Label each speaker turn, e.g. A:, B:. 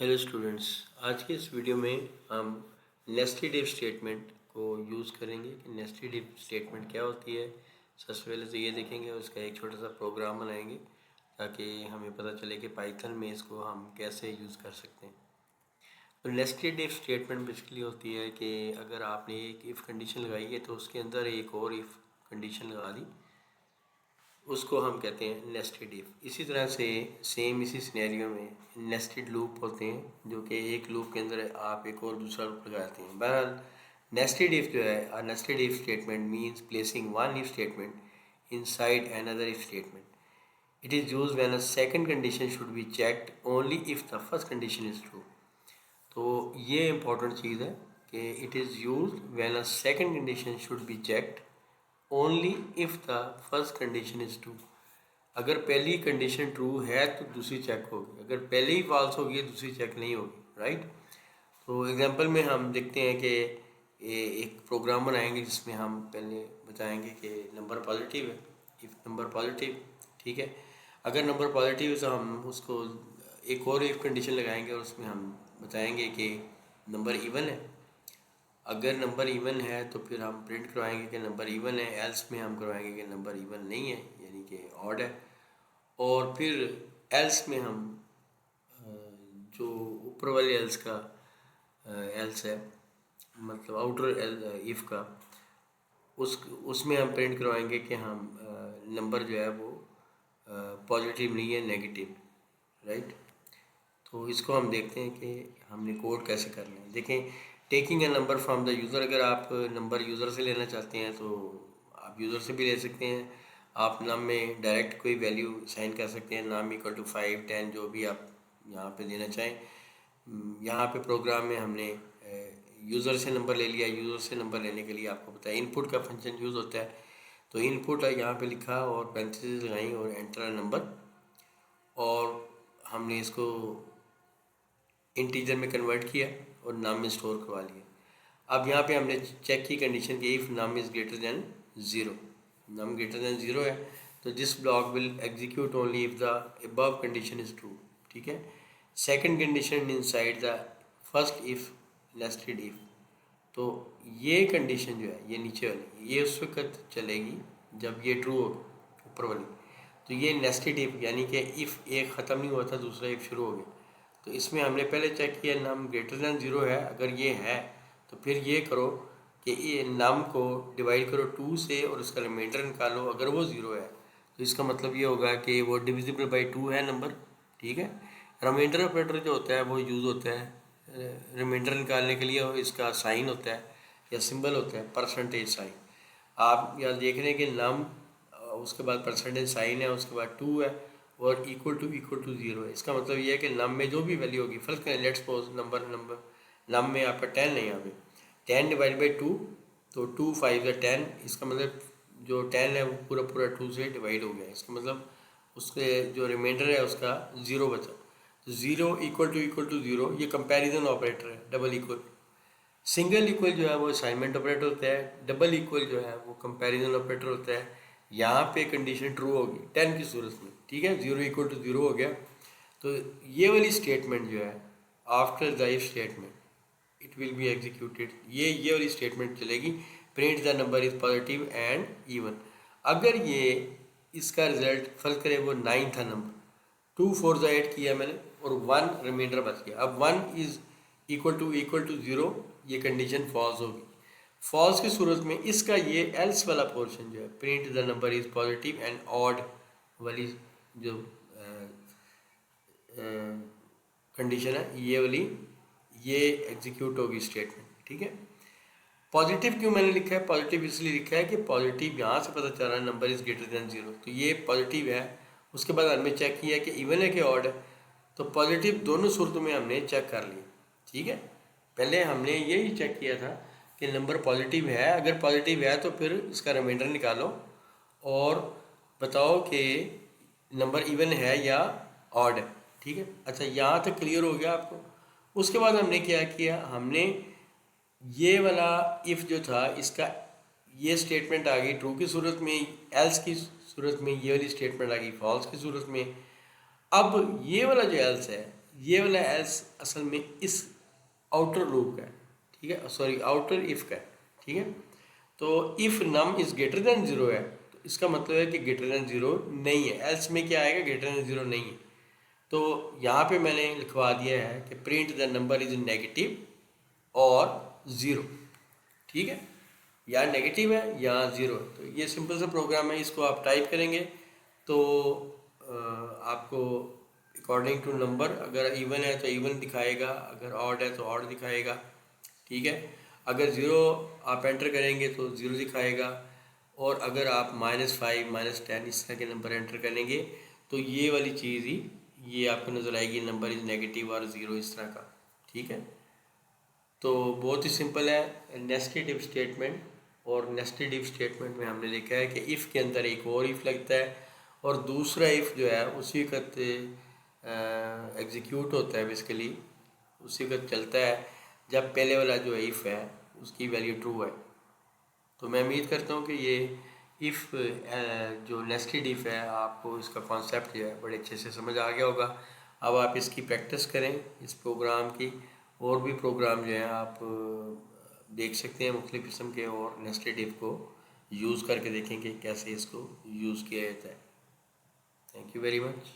A: Hello students, आज के इस वीडियो में हम नेस्टेड इफ स्टेटमेंट को यूज़ करेंगे कि नेस्टेड इफ स्टेटमेंट क्या होती है। सबसे पहले तो ये देखेंगे, उसका एक छोटा सा प्रोग्राम बनाएंगे ताकि हमें पता चले कि पाइथन में इसको हम कैसे यूज़ कर सकते हैं। तो नेस्टेड इफ स्टेटमेंट बेसिकली होती है कि अगर आपने एक इफ़ कंडीशन लगाई है तो उसके अंदर एक और इफ़ कंडीशन लगा दी, उसको हम कहते हैं नेस्टेड इफ। इसी तरह से सेम इसी सिनेरियो में नेस्टेड लूप होते हैं, जो कि एक लूप के अंदर आप एक और दूसरा लूप लगाते हैं। बहरहाल नेस्टेड इफ जो है, nested if statement means placing one if statement inside another if statement. It is used when a second condition should be checked only if the first condition is true. तो ये important चीज़ है कि it is use when a second condition should be checked only if the first condition is true. अगर पहली condition true है तो दूसरी check होगी, अगर पहले ही फॉल्स होगी दूसरी चेक नहीं होगी, राइट। तो एग्जांपल में हम देखते हैं कि एक प्रोग्राम बनाएंगे जिसमें हम पहले बताएंगे कि नंबर पॉजिटिव है, इफ़ नंबर पॉजिटिव, ठीक है। अगर नंबर पॉजिटिव है तो हम उसको एक और इफ कंडीशन लगाएंगे और उसमें हम बताएंगे कि नंबर इवन है। अगर नंबर इवन है तो फिर हम प्रिंट करवाएंगे कि नंबर इवन है, एल्स में हम करवाएंगे कि नंबर इवन नहीं है, यानी कि ऑड है। और फिर एल्स में हम जो ऊपर वाले एल्स का एल्स है, मतलब आउटर इफ़ का, उसमें हम प्रिंट करवाएंगे कि हम नंबर जो है वो पॉजिटिव नहीं है, नेगेटिव, राइट। तो इसको हम देखते हैं कि हमने कोड कैसे करना है। देखें, taking a number from the user, अगर आप नंबर यूज़र से लेना चाहते हैं तो आप यूज़र से भी ले सकते हैं। आप नाम में डायरेक्ट कोई वैल्यू साइन कर सकते हैं, नाम इक्वल टू 5, 10, जो भी आप यहाँ पे देना चाहें। यहाँ पे प्रोग्राम में हमने यूज़र से नंबर ले लिया। यूज़र से नंबर लेने के लिए आपको पता है इनपुट का फंक्शन यूज़ होता है, तो इनपुट यहाँ पे लिखा और पैरेंथेसिस लगाई और एंटर नंबर, और हमने इसको इंटीजर में कन्वर्ट किया और नाम में स्टोर करवा लिया। अब यहाँ पे हमने चेक की कंडीशन कि इफ़ नाम इज़ ग्रेटर दैन 0, नाम ग्रेटर दैन 0 है तो this block will execute only if the above condition is true, ठीक है। Second condition inside the first if nested if, तो ये कंडीशन जो है ये नीचे वाली, ये उस वक्त चलेगी जब ये ट्रू होगी ऊपर वाली। तो ये नेस्टेड इफ़, यानी कि इफ़ एक ख़त्म नहीं हुआ था दूसरा इफ़ शुरू हो गया। तो इसमें हमने पहले चेक किया नाम ग्रेटर दैन 0 है, अगर ये है तो फिर ये करो कि ये नाम को डिवाइड करो 2 से और उसका रिमाइंडर निकालो। अगर वो 0 है तो इसका मतलब ये होगा कि वो डिविजिबल बाई 2 है नंबर, ठीक है। रिमाइंडर ऑपरेटर जो होता है वो यूज़ होता है रिमाइंडर निकालने के लिए, और इसका साइन होता है या सिंबल होता है परसेंटेज साइन। आप यहाँ देख रहे हैं कि नाम उसके बाद परसेंटेज साइन है, उसके बाद 2 है और इक्वल टू 0 है। इसका मतलब ये है कि नम में जो भी वैल्यू होगी, फर्स्ट करें लेट्स सपोज नंबर नम में आपका 10 है, यहाँ पे 10 डिवाइड बाई 2, तो 2 5 या 10, इसका मतलब जो 10 है वो पूरा पूरा 2 से डिवाइड हो गया। इसका मतलब उसके जो रिमाइंडर है उसका 0 बचा। तो 0 इक्वल टू 0 ये कंपैरिजन ऑपरेटर है। डबल इक्वल, सिंगल इक्वल जो है वो असाइनमेंट ऑपरेटर होता है, डबल इक्वल जो है वो कंपैरिजन ऑपरेटर होता है। यहाँ पे कंडीशन ट्रू होगी 10 की सूरत में, ठीक है। 0 इक्वल टू 0 हो गया, तो ये वाली स्टेटमेंट जो है after the if statement it will be executed, ये वाली स्टेटमेंट चलेगी, print the number is positive and even. अगर ये इसका रिजल्ट फर्क करे वो 9 था नंबर, 2 4 8 किया मैंने और 1 रिमाइंडर बच गया। अब 1 इज इक्वल टू 0, ये कंडीशन फॉल्स होगी। फॉल्स की सूरत में इसका ये एल्स वाला पोर्शन जो है, print the number is positive and odd वाली जो कंडीशन है ये वाली, ये एग्जीक्यूट होगी स्टेटमेंट, ठीक है। पॉजिटिव क्यों मैंने लिखा है? पॉजिटिव इसलिए लिखा है कि पॉजिटिव यहाँ से पता चल रहा है नंबर इज ग्रेटर दैन 0, तो ये पॉजिटिव है। उसके बाद हमने चेक किया कि इवन है कि ऑड है, तो पॉजिटिव दोनों सूरतों में हमने चेक कर लिया, ठीक है। पहले हमने यही चेक किया था कि नंबर पॉजिटिव है, अगर पॉजिटिव है तो फिर इसका रिमाइंडर निकालो और बताओ कि नंबर इवन है या ऑड है, ठीक है। अच्छा, यहाँ तक क्लियर हो गया आपको। उसके बाद हमने क्या किया, हमने ये वाला इफ़ जो था इसका ये स्टेटमेंट आ गई ट्रू की सूरत में, एल्स की सूरत में ये वाली स्टेटमेंट आ गई फॉल्स की सूरत में। अब ये वाला जो एल्स है ये वाला एल्स असल में इस आउटर लूप का है, ठीक है, सॉरी आउटर इफ़ का है, ठीक है। तो if num is greater than zero है तो इसका मतलब है कि ग्रेटर देन ज़ीरो नहीं है, एल्स में क्या आएगा, ग्रेटर देन ज़ीरो नहीं है। तो यहाँ पे मैंने लिखवा दिया है कि print the number is negative और ज़ीरो, ठीक है, या नेगेटिव है या ज़ीरो है। तो ये सिंपल सा प्रोग्राम है, इसको आप टाइप करेंगे तो आपको अकॉर्डिंग टू नंबर, अगर इवन है तो इवन दिखाएगा, अगर ऑड है तो ऑड दिखाएगा, ठीक है। अगर ज़ीरो आप एंटर करेंगे तो ज़ीरो दिखाएगा, और अगर आप -5 -10 इस तरह के नंबर एंटर करेंगे तो ये वाली चीज़ ही ये आपको नज़र आएगी, नंबर इज़ नेगेटिव और ज़ीरो इस तरह का, ठीक है। तो बहुत ही सिंपल है नेस्टेड इफ स्टेटमेंट। और नेस्टेड इफ स्टेटमेंट में हमने देखा है कि इफ़ के अंदर एक और इफ़ लगता है और दूसरा इफ़ जो है उसी वक्त एग्जीक्यूट होता है, बेसिकली उसी वक्त चलता है जब पहले वाला जो इफ़ है उसकी वैल्यू ट्रू है। तो मैं उम्मीद करता हूँ कि ये इफ़ जो नेस्टेड इफ़ है आपको इसका कॉन्सेप्ट जो है बड़े अच्छे से समझ आ गया होगा। अब आप इसकी प्रैक्टिस करें इस प्रोग्राम की, और भी प्रोग्राम जो हैं आप देख सकते हैं मुख्तलिफ़ किस्म के, और नेस्टेड इफ़ को यूज़ करके देखें कि कैसे इसको यूज़ किया जाता है। Thank you very much.